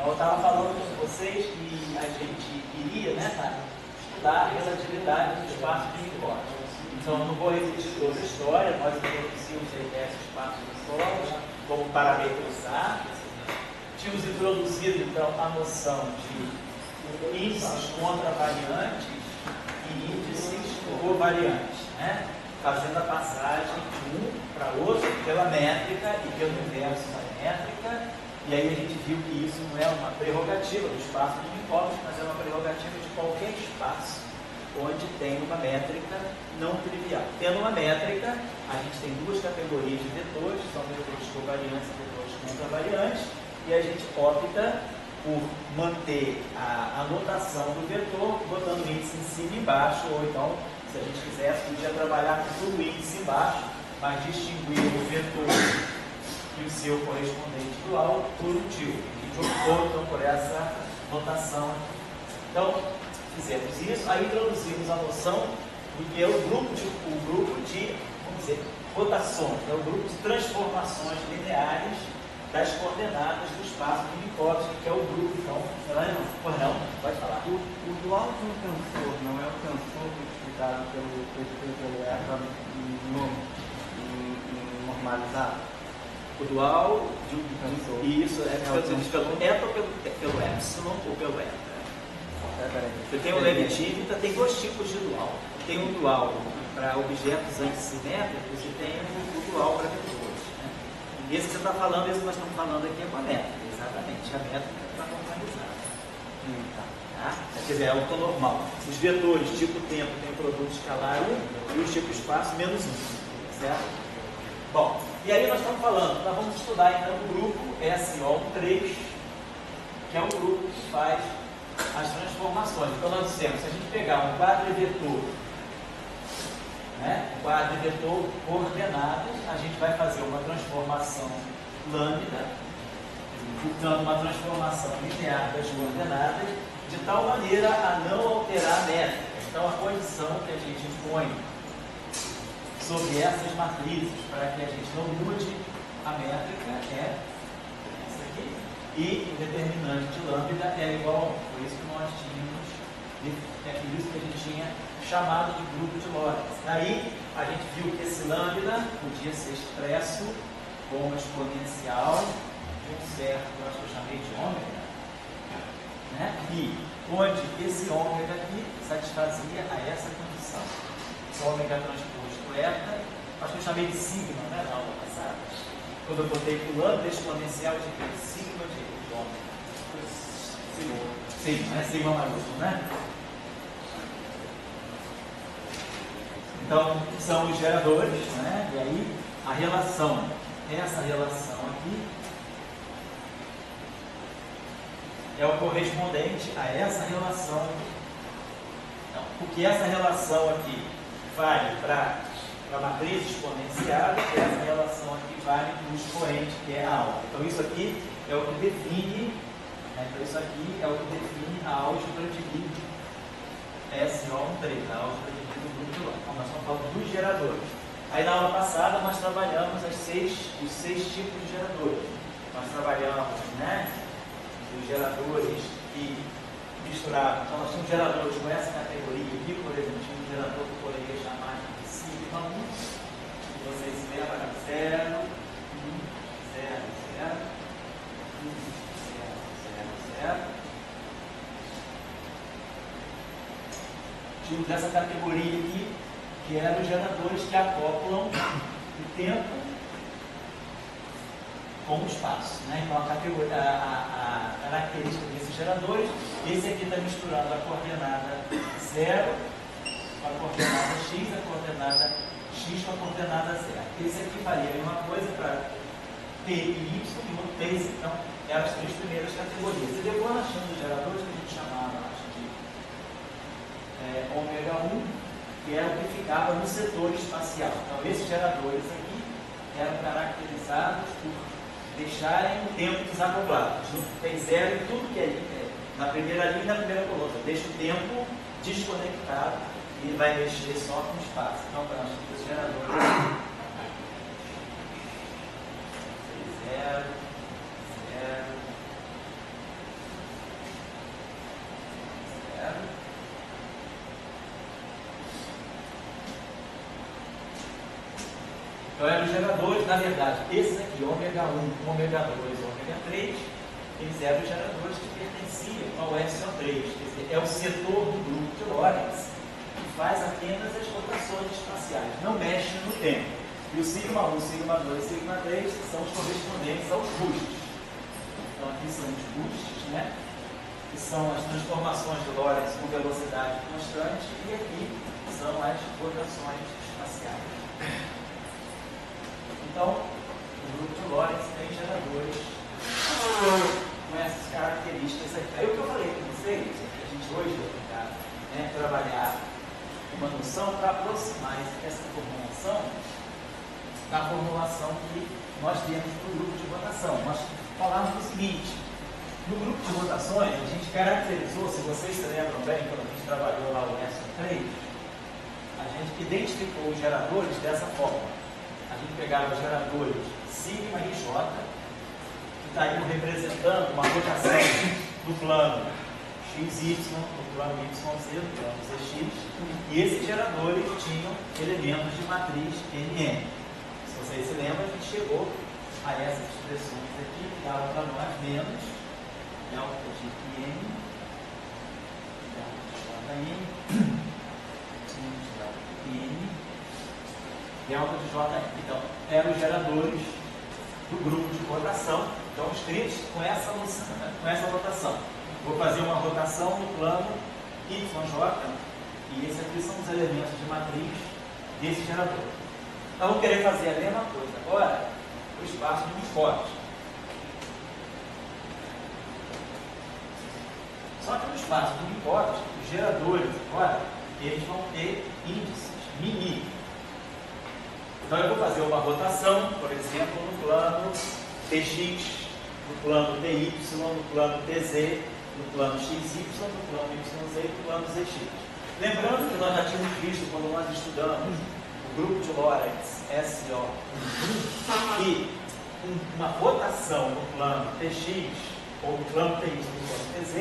Eu estava falando com vocês que a gente iria, né, tá, estudar a relatividade do espaço de Minkowski. Então, eu não vou repetir toda a história, nós introduzimos a ideia do espaço de Minkowski, como parametrizar. Tínhamos introduzido, então, a noção de índices contravariantes e índices covariantes, né? Fazendo a passagem de um para outro pela métrica e pelo inverso da métrica. E aí a gente viu que isso não é uma prerrogativa do espaço de Minkowski, mas é uma prerrogativa de qualquer espaço onde tem uma métrica não trivial. Tendo uma métrica, a gente tem duas categorias de vetores, são vetores covariantes e vetores contravariantes, e a gente opta por manter a notação do vetor, botando o índice em cima e embaixo, ou então, se a gente quisesse, podia trabalhar com todo o índice embaixo, mas distinguir o vetor e o seu correspondente dual por um tio, que optou então por essa notação. Então, fizemos isso, aí introduzimos a noção do que é o grupo de vamos dizer, rotações, é o grupo de transformações lineares das coordenadas do espaço de Minkowski, que é o grupo, então, não, pode falar. O dual de um tensor não é o tensor multiplicado pelo eta normalizado? O dual de um tensor. Isso, pelo eta ou pelo epsilon ou pelo eta. Você tem o Levi-Civita, tem dois tipos de dual. Tem um dual para objetos antssimétricos e tem o dual para vetores. Né? Esse que você está falando, esse que nós estamos falando aqui é com a métrica, exatamente. A métrica está normalizada. Tá? Quer dizer, é ortonormal. Os vetores tipo tempo tem o produto escalar 1 e o tipo espaço menos 1. Certo? Bom, e aí nós estamos falando, nós vamos estudar então o grupo SO3, que é o grupo que faz as transformações. Então nós dissemos, se a gente pegar um quadrivetor, né, um quadrivetor coordenadas, a gente vai fazer uma transformação lambda, portanto uma transformação linear das coordenadas, de tal maneira a não alterar a métrica. Então a condição que a gente põe sobre essas matrizes para que a gente não mude a métrica é essa aqui. E o determinante de lambda é igual a 1. Por isso que nós tínhamos, é por isso que a gente tinha chamado de grupo de Lorentz. Daí a gente viu que esse lambda podia ser expresso como exponencial de um certo, eu acho que eu chamei de ômega, né? E onde esse ômega aqui satisfazia a essa condição. Ômega transposto eta, acho que eu chamei de sigma, né, na aula passada. Quando eu botei que o lambda exponencial de sigma de ômega. Sigma, né? Sigma maiúsculo, né? Então, são os geradores, né? E aí, a relação, essa relação aqui, é o correspondente a essa relação aqui. Então, porque essa relação aqui vale para a matriz exponencial, e essa relação aqui vale para o expoente, que é a álgebra. Então, isso aqui é o que define, né? Então, isso aqui é o que define a álgebra de Lie SO13, a álgebra de Lie do grupo de Lorentz. Então, nós estamos falando dos geradores. Aí, na aula passada, nós trabalhamos os seis tipos de geradores. Nós trabalhamos, né, os geradores que misturavam. Então, nós tínhamos geradores com essa categoria aqui, por exemplo, tinha um gerador que eu poderia chamar de sigma 1, que vocês lembram, era 0, 1, 0, 0, 1, 0, 0, 0. Tínhamos essa categoria aqui, que eram os geradores que acoplam o tempo com o espaço. Né? Então, a característica desses geradores, esse aqui está misturando a coordenada 0 com a coordenada x, a coordenada x com a coordenada 0. Esse aqui faria a mesma coisa para t e y e no t. Então, eram as três primeiras categorias. E depois nós tínhamos os geradores que a gente chamava de ômega 1, que é o que ficava no setor espacial. Então, esses geradores aqui eram caracterizados por deixarem o tempo desacoplado. Tem zero em tudo que é na primeira linha e na primeira coluna. Deixa o tempo desconectado e vai mexer só com o espaço. Então, para nós temos os geradores 0, 0, Então eram os geradores, na verdade, esses aqui, ômega 1, ômega 2, ômega 3, eles eram os geradores que pertenciam ao SO3, quer dizer, é o setor do grupo de Lorentz que faz apenas as rotações espaciais, não mexe no tempo. E o sigma 1, sigma 2 e sigma 3 são os correspondentes aos bustos. Então aqui são os bustos, né? Que são as transformações de Lorentz com velocidade constante, e aqui são as rotações espaciais. Então, o grupo de Lorentz tem geradores com essas características aqui. Aí o que eu falei com vocês, a gente hoje vai tentar, né, trabalhar uma noção para aproximar essa formulação da formulação que nós temos para o grupo de rotação. Nós falamos o seguinte: no grupo de rotações, a gente caracterizou, se vocês se lembram bem, quando a gente trabalhou lá o SO3, a gente identificou os geradores dessa forma. A gente pegava os geradores sigma e J, que estariam representando uma rotação do plano XY, do plano YZ, do plano ZX, e esses geradores tinham elementos de matriz NN. Se vocês se lembram, a gente chegou a essas expressões aqui, que davam para nós menos delta de IN, delta de JN, delta de IN, delta de JN. Então, eram os geradores do grupo de rotação, então escritos com essa rotação. Vou fazer uma rotação no plano YJ, e esses aqui são os elementos de matriz desse gerador. Então, vou querer fazer a mesma coisa agora no espaço de Minkowski. Só que no espaço de Minkowski, os geradores agora, eles vão ter índices mini. Então eu vou fazer uma rotação, por exemplo, no plano TX, no plano TY, no plano TZ, no plano XY, no plano YZ e no plano ZX. Lembrando que nós já tínhamos visto, quando nós estudamos o grupo de Lorentz SO, que uma rotação no plano TX ou no plano TY, no plano TZ,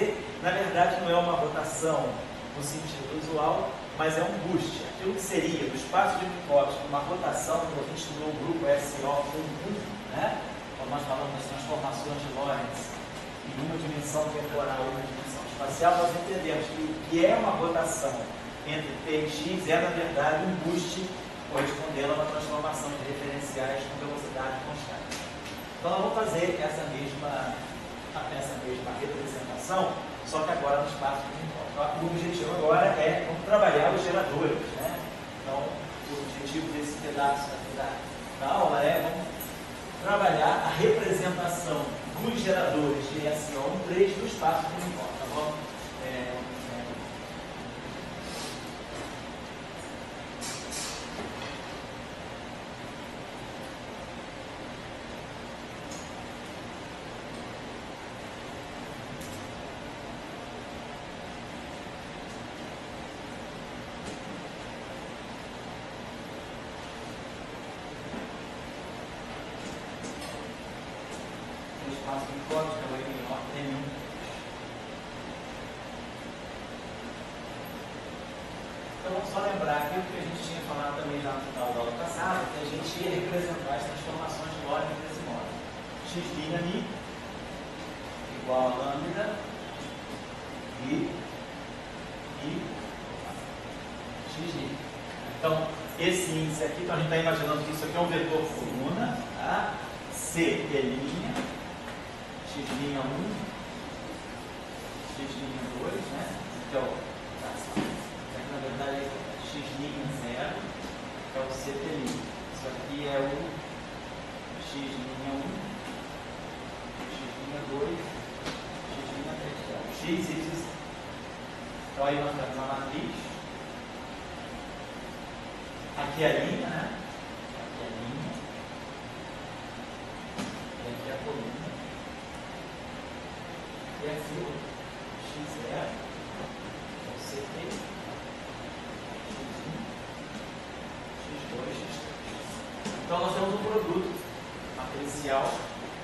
na verdade não é uma rotação no sentido usual, mas é um boost. Aquilo que seria do espaço de Minkowski uma rotação, quando a gente estudou o grupo SO11, né? Quando nós falamos das transformações de Lorentz em uma dimensão temporal e uma dimensão espacial, nós entendemos que o que é uma rotação entre T e X é, na verdade, um boost correspondendo a uma transformação de referenciais com velocidade constante. Então, nós vamos fazer essa mesma representação, só que agora no espaço de Minkowski. O objetivo agora é trabalhar os geradores, né? Então, o objetivo desse pedaço da aula é vamos trabalhar a representação dos geradores de SO13 no espaço de Minkowski, tá bom? Então, vamos só lembrar aquilo que a gente tinha falado também já no final da aula passada, que a gente ia representar as transformações de Lorentz desse modo. X'I igual a lambda e X'I. Então, esse índice aqui, então a gente está imaginando que isso aqui é um vetor coluna, tá? C é X'I1, X'I2, né? Então, na verdade é X'I0, que é o CT'. Isso aqui é o X'I1, X'I2, X'I3, X, Y. Então aí nós temos a matriz. Aqui é a linha, né? Aqui é a linha. E aqui é a coluna. E aqui o X0, o CT, X1, X2, X3. Então nós temos um produto matricial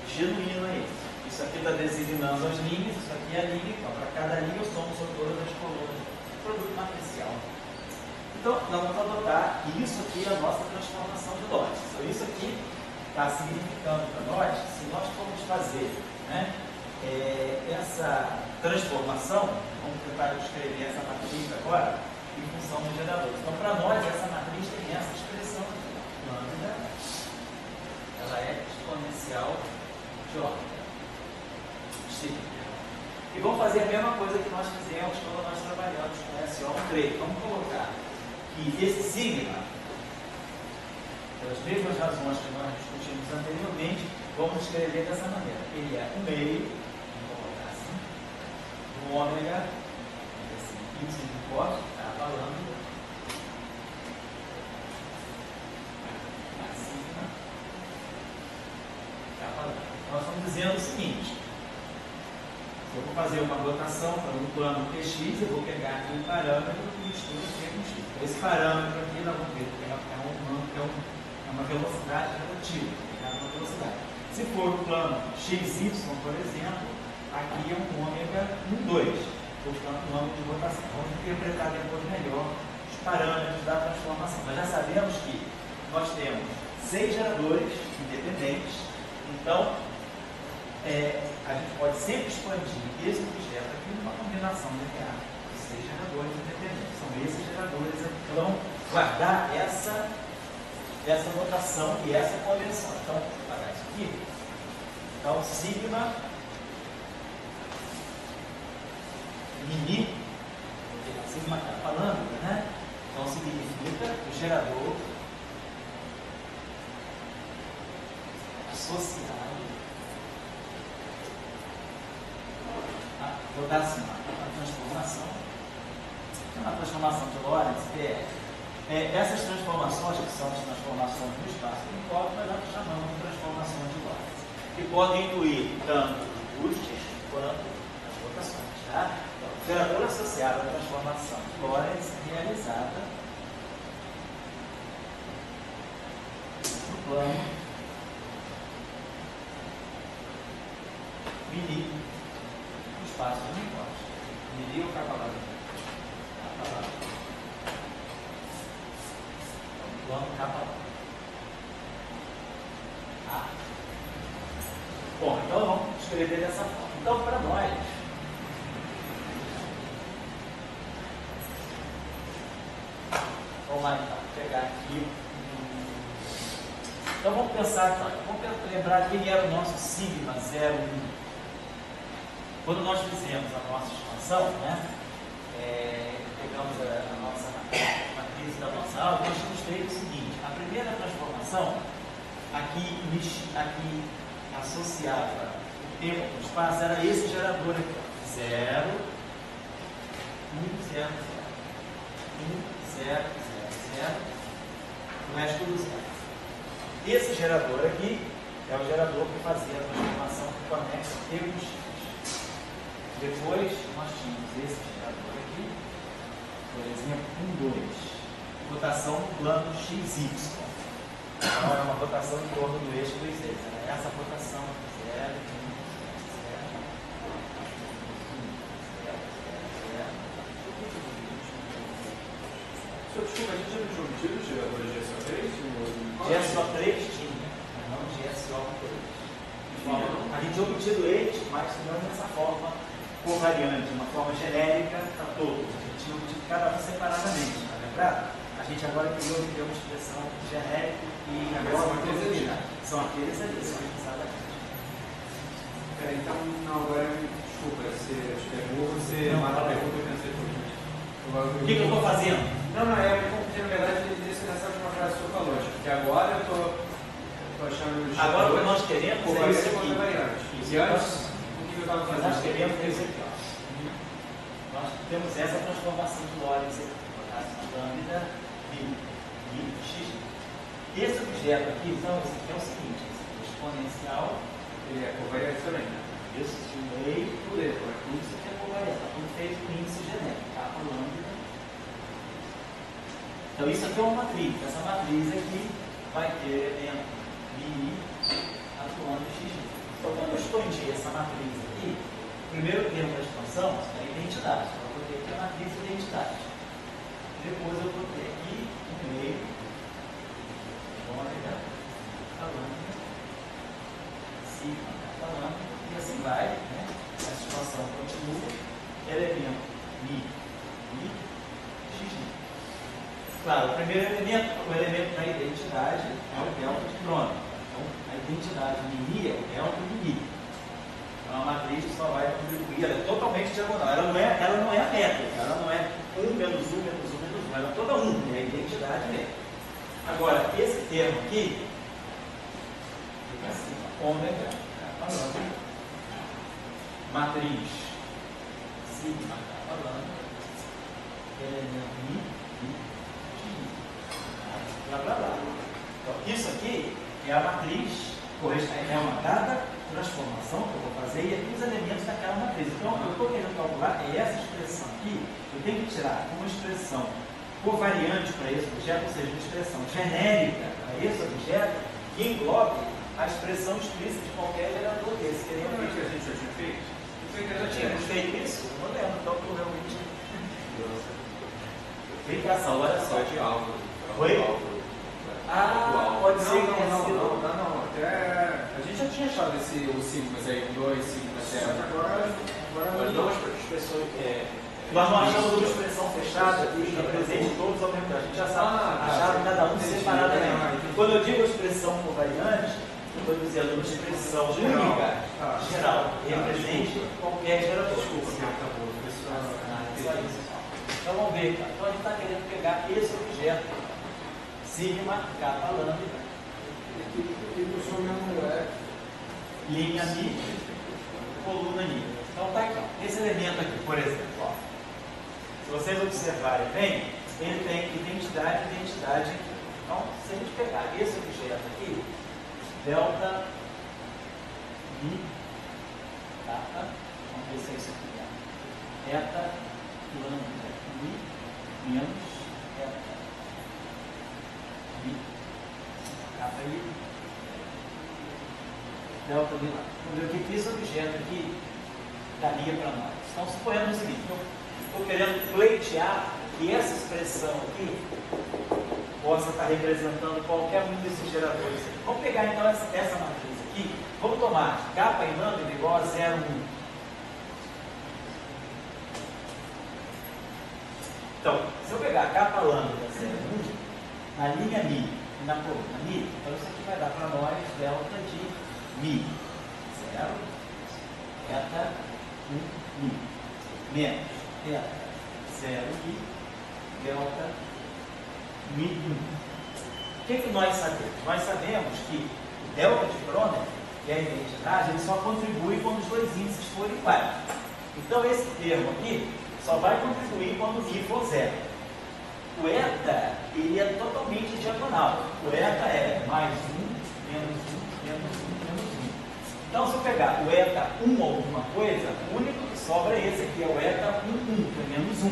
genuíno aí. Isso aqui está designando as linhas, isso aqui é a linha, então para cada linha eu somo sobre todas as colunas. Produto matricial. Então, nós vamos adotar, e isso aqui é a nossa transformação de lotes. Então, isso aqui está significando para nós, se nós formos fazer, né, essa transformação, vamos tentar escrever essa matriz agora, em função dos geradores. Então, para nós, essa matriz tem essa expressão aqui, lambda, ela é exponencial de ômega. E vamos fazer a mesma coisa que nós fizemos quando nós trabalhamos com SO13. Vamos colocar que esse sigma, pelas mesmas razões que nós discutimos anteriormente, vamos escrever dessa maneira. Ele é 1/2, vamos colocar assim, do ômega, esse y de cos, está falando, a sigma, está falando. Nós estamos dizendo o seguinte: se eu vou fazer uma rotação para um plano px, eu vou pegar aqui um parâmetro que mistura C com x. Esse parâmetro aqui, nós vamos ver que é uma velocidade relativa, é uma velocidade. Se for o plano xy, por exemplo, aqui é um ômega 1/2, portanto, um ângulo de rotação. Vamos interpretar depois melhor os parâmetros da transformação. Nós já sabemos que nós temos 6 geradores independentes, então, a gente pode sempre expandir esse objeto aqui numa combinação linear de 6 geradores independentes. São esses geradores aqui que vão guardar essa notação e essa convenção. Então, vou apagar isso aqui. Então, sigma mini, porque sigma está falando, né? Então, significa o gerador associado. Vou dar assim, uma transformação de Lorentz, essas transformações, que são as transformações do espaço uniforme, nós já chamamos de transformações de Lorentz, que podem incluir tanto os custos quanto as rotações. Tá? Então, o gerador associado à transformação de Lorentz realizada no plano mini espaço de negócio. Medir o capa-lado. Plano capa-lado. Bom, então vamos escrever dessa forma. Então, para nós, vamos lá então, pegar aqui. Então vamos pensar, vamos lembrar quem era o nosso sigma 0,1. Quando nós fizemos a nossa expansão, né, pegamos a nossa matriz da nossa aula, nós tínhamos feito o seguinte: a primeira transformação, aqui associava o tempo do espaço, era esse gerador aqui, 0, 1, 0, 0, 1, 0, 0, 0, o resto tudo 0. Esse gerador aqui é o gerador que fazia a transformação que conecta T com X. Depois, nós tínhamos esse gerador aqui, por exemplo, 1, 2, rotação no plano XY. Então, é uma rotação em torno do eixo dos eixos. É essa rotação, 0, 1, 0, 0, 0, 0. Desculpa, a gente já tinha obtido os geradores de GSO3? GSO3 tinha, mas não GSO2. A gente tinha obtido eles, mas não dessa forma covariante, uma forma genérica para todos. A gente tinha obtido cada um separadamente, tá lembrado? A gente agora criou uma expressão genérica e agora são aqueles ali, são exatamente. Então, não, agora, desculpa, você pegou, você mata a pergunta e pensei tudo. O que eu estou fazendo? Não, é porque na verdade ele disse nessa última frase sua lógica, porque agora eu estou achando... Agora o que nós queremos é isso aqui. E antes, o que eu estava fazendo? Nós queremos isso aqui, ó. Nós temos essa transformação de Lorentz aqui, lambda e x. Esse objeto aqui, então, esse aqui é o seguinte, esse aqui é exponencial, ele é covariante também, né? Isso, meio por ele, tudo isso aqui é covariante, está tudo feito com índice genérico, capa lambda. Então isso aqui é uma matriz, essa matriz aqui vai ter elemento mi atuando x. Então quando eu expandir essa matriz aqui, o primeiro termo da expansão é a identidade. Então eu vou ter aqui a matriz de identidade. Depois eu vou ter aqui no meio, ômega, lambda, sigma, lambda, e assim vai, né? A situação continua, elemento mi, xi. Claro, o primeiro elemento, o elemento da identidade é o delta de Kroner. Então, a identidade de mi é o delta de mi. Então, a matriz só vai contribuir, ela é totalmente diagonal, ela não é a métrica, ela não é 1 menos 1 menos 1 menos 1, ela é toda 1, é a identidade mesmo. Agora, esse termo aqui, fica assim, ômega, matriz, sigma, lambda, elemento mi, blá blá blá. Então, isso aqui é a matriz, é uma dada transformação que eu vou fazer e aqui os elementos daquela matriz. Então, eu estou querendo calcular essa expressão aqui, eu tenho que tirar uma expressão covariante para esse objeto, ou seja, uma expressão genérica para esse objeto, que englobe a expressão explícita de qualquer gerador desse. Que a gente já tinha feito? Já tínhamos feito isso? Não lembro, então eu realmente. Explicação, olha só. De algo. Oi? Ah, pode ser que tenha sido. Não. Até a gente já tinha achado os sigmas aí, 2, sigma, 0. Agora Duas expressões. Nós não achamos uma expressão fechada que represente todos ao mesmo tempo. A gente já sabe achar cada um separadamente. Quando eu digo expressão covariante, eu estou dizendo uma expressão única, geral, represente qualquer gerador. Desculpa. Então vamos ver, tá? Então a gente está querendo pegar esse objeto, sigma, capa, lambda, linha mi, coluna mi. Então tá aqui, ó. Esse elemento aqui, por exemplo, ó. Se vocês observarem bem, ele tem identidade e identidade aqui. Então, se a gente pegar esse objeto aqui, delta mi, capa, vamos ver se é isso aqui, ó. Eta, lambda, mi, menos eta, mi, capa i, delta mi lá. Vamos ver o que esse objeto aqui daria para nós. Então, suponhamos o seguinte, estou querendo pleitear que essa expressão aqui possa estar representando qualquer um desses geradores. Vamos pegar então essa matriz aqui, vamos tomar capa e lambda igual a 0, 1. Então, se eu pegar capa lambda 0, 1, na linha mi e na coluna mi, então isso aqui vai dar para nós delta de mi, 0, eta, 1, mi, menos eta, 0, mi, delta, mi, 1. O que nós sabemos? Nós sabemos que o delta de Kroner, que é a identidade, ele só contribui quando os dois índices forem iguais. Então, esse termo aqui só vai contribuir quando o mi for 0. O eta, ele é totalmente diagonal. O eta é mais 1, menos 1, menos 1, menos 1. Então, se eu pegar o eta 1 alguma coisa, o único que sobra é esse aqui, é o eta 1, 1, que é menos 1.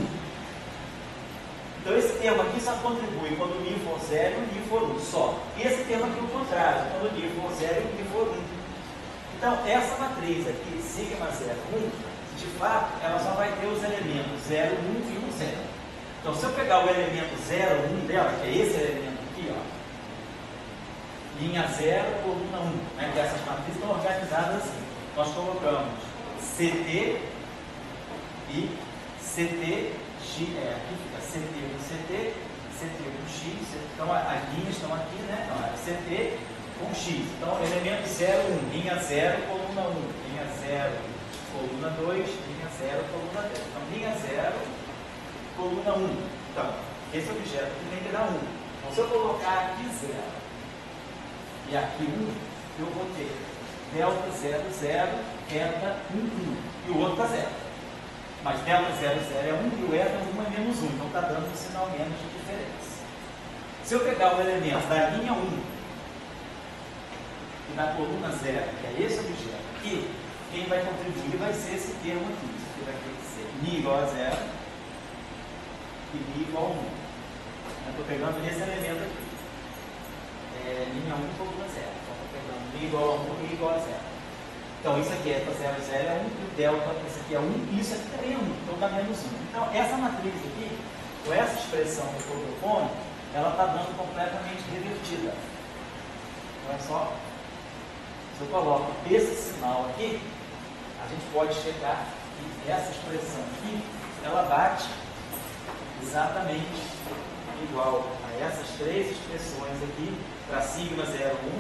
Então, esse termo aqui só contribui quando o mi for 0 e o mi for 1, só. E esse termo aqui é o contrário, quando o mi for 0 e o mi for 1. Então, essa matriz aqui, sigma 0, 1, de fato, ela só vai ter os elementos 0, 1 e 1, 0. Então, se eu pegar o elemento 0, 1 dela, que é esse elemento aqui, ó, linha 0, coluna 1, né, que essas matrizes estão organizadas assim. Nós colocamos CT e CT, X, aqui fica CT com CT, CT com X, então as linhas estão aqui, né? Então, é CT com X. Então, elemento 0, 1, linha 0, coluna 1, linha 0, coluna 2, linha 0, coluna 10. Então, linha 0, coluna 1. Então, esse objeto aqui tem que dar 1. Então, se eu colocar aqui 0 e aqui 1, eu vou ter delta 0, 0, eta 1, 1. E o outro está 0. Mas delta 0, 0 é 1 e o eta 1 é menos 1. Então, está dando um sinal menos de diferença. Se eu pegar o elemento da linha 1 e da coluna 0, que é esse objeto aqui, quem vai contribuir vai ser esse termo aqui. Isso aqui vai ter que ser mi igual a 0 e mi igual a 1. Eu estou pegando esse elemento aqui. Linha 1 coluna 0. Então, estou pegando mi igual a 1 e mi igual a 0. Então, isso aqui é 0, 0 é 1 e o delta, esse aqui é 1 e isso aqui também é 1. Então, dá menos 1. Então, essa matriz aqui, com essa expressão que eu estou propondo, ela está dando completamente revertida. Olha só. Se eu coloco esse sinal aqui, a gente pode checar que essa expressão aqui, ela bate exatamente igual a essas três expressões aqui, para sigma 01,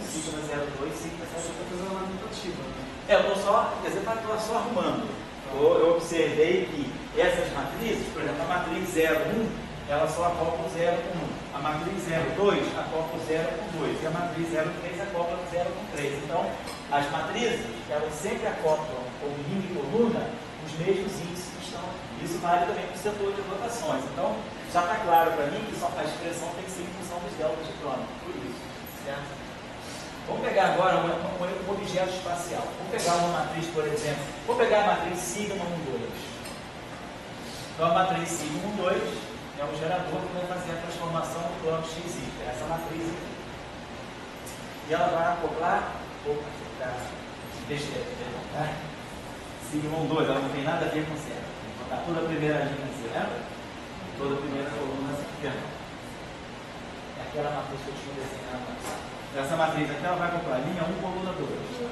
sigma 02, sigma 02. Estou fazendo uma tentativa, né? Eu estou só, quer dizer, estou só arrumando. Eu observei que essas matrizes, por exemplo, a matriz 01, ela só acopla o 0 com 1. A matriz 02 acopla o 0 com 2. E a matriz 03 acopla o 0 com 3. Então, as matrizes, elas sempre acoplam como linha e coluna os mesmos índices que estão aqui. Isso vale também para o setor de rotações. Então, já está claro para mim que a expressão tem que ser em função dos deltas de crônica. Por isso, certo? Vamos pegar agora um objeto espacial. Vamos pegar uma matriz, por exemplo. Vou pegar a matriz sigma 1, 2. Então, a matriz sigma 1, 2 é o gerador que vai fazer a transformação do plano XY, essa matriz aqui. E ela vai acoplar, tá? Sigma 1, 2, ela não tem nada a ver com zero. Vou botar toda a primeira linha zero, toda a primeira coluna zero. É aquela matriz que eu tinha desenhado antes. Essa matriz aqui ela vai acoplar linha 1, coluna 2. Vou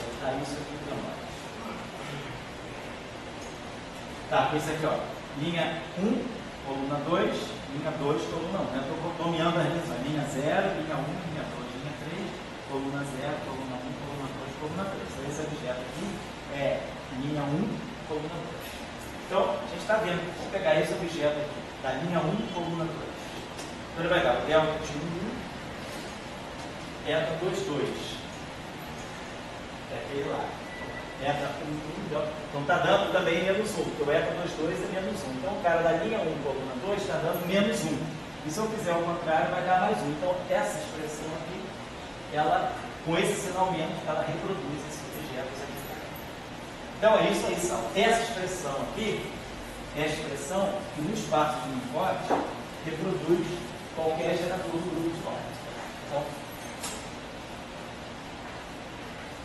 botar isso aqui também. Tá, com isso aqui, ó. Linha 1, coluna 2, linha 2, coluna 1. Eu estou nomeando as linhas. Linha 0, linha 1, linha 2, linha 3, coluna 0, coluna 1, coluna 2, coluna 3. Então, esse objeto aqui é linha 1, coluna 2. Então, a gente está vendo. Vamos pegar esse objeto aqui, da linha 1, coluna 2. Então, ele vai dar o delta de 1, delta 2, 2. É aquele lá. Eta 1, 1, então está dando também menos 1, porque o eta 2, 2 é menos 1. Então o cara da linha 1, coluna 2, está dando menos 1. E se eu fizer o contrário, vai dar mais 1. Então essa expressão aqui, ela, com esse sinal menos, ela reproduz esses objetos aqui. Então é isso aí. Essa expressão aqui é a expressão que no espaço de Minkowski reproduz qualquer gerador do grupo de corte. Então,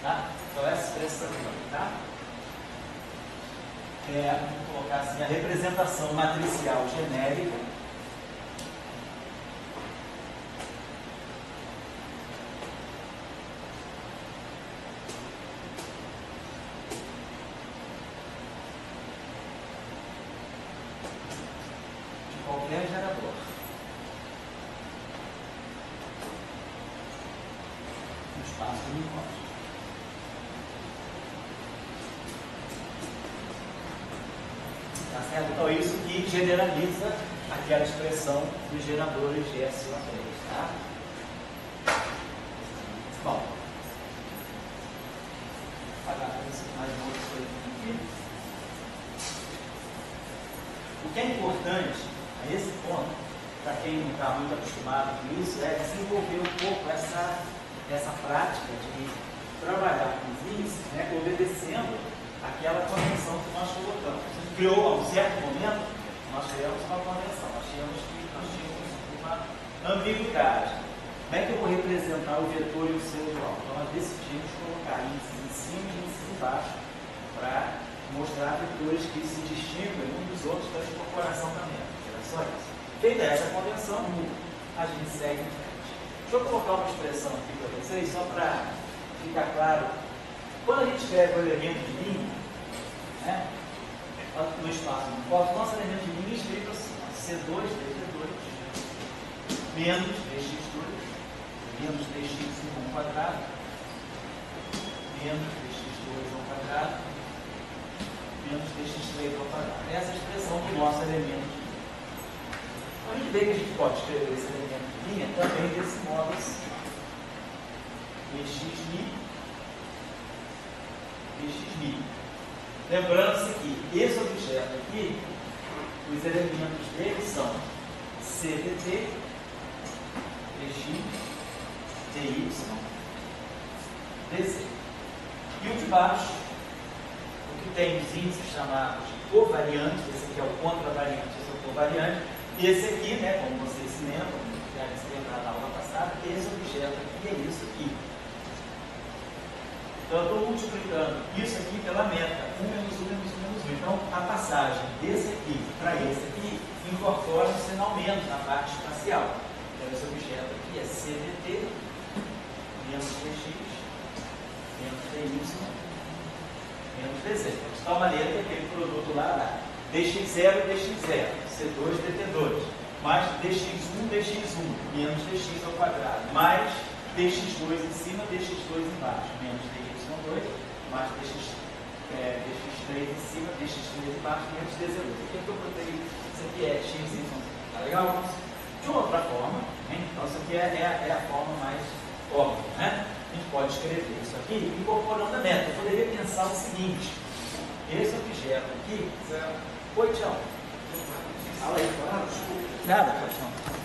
tá? Então essa expressão aqui, tá? Vamos colocar assim, a representação matricial genérica de qualquer gerador. No espaço de Minkowski. Tá certo? Então, isso que generaliza aquela expressão dos geradores de SO3. Tá? Bom, vou apagar mais uma outra coisa aqui. O que é importante a esse ponto, para quem não está muito acostumado com isso, é desenvolver um pouco essa prática de trabalhar com os índices, né, obedecendo aquela convenção que nós colocamos. Criou, a um certo momento, nós criamos uma convenção, nós tínhamos uma ambiguidade. Como é que eu vou representar o vetor e o seu igual? Então nós decidimos colocar índices em cima e índices embaixo para mostrar vetores que se distinguem uns dos outros pela incorporação também. Era só isso. Feita essa convenção, a gente segue em frente. Deixa eu colocar uma expressão aqui para vocês, só para ficar claro. Quando a gente escreve o elemento de linha, né, no espaço do corpo, nosso elemento de linha é escrito assim, C2 dt2 menos dx2 menos dx1 quadrado menos dx2 ao quadrado menos dx3 ao quadrado. Essa é a expressão do nosso elemento de linha. Então, a gente vê que a gente pode escrever esse elemento de linha também desse modo assim. dx'. Lembrando-se que esse objeto aqui, os elementos dele são CDT, dx, dy, dz. E o de baixo, o que tem os índices chamados de covariantes, esse aqui é o contravariante, esse é o covariante, e esse aqui, né, como vocês se lembram, devem se lembrar da aula passada, que esse objeto aqui é isso aqui. Então, eu estou multiplicando isso aqui pela meta, 1 menos 1 menos 1 menos 1. Então, a passagem desse aqui para esse aqui incorpora um sinal menos na parte espacial. Então, esse objeto aqui é CDT menos DX menos DY menos DZ. De tal maneira que aquele produto lá dá dx0 e dx0, C2, DT2, mais dx1, dx1, menos dx ao quadrado, mais dx2 em cima, dx2 embaixo, menos dy2, mais dx3 em cima, dx3 embaixo, menos dz2. Aqui eu botei, isso aqui é x, y, tá legal? De outra forma, né? Então isso aqui é a forma mais óbvia, né? A gente pode escrever isso aqui incorporando a meta. Eu poderia pensar o seguinte: esse objeto aqui. Oi, tchau. Fala aí, claro. Nada, Paixão.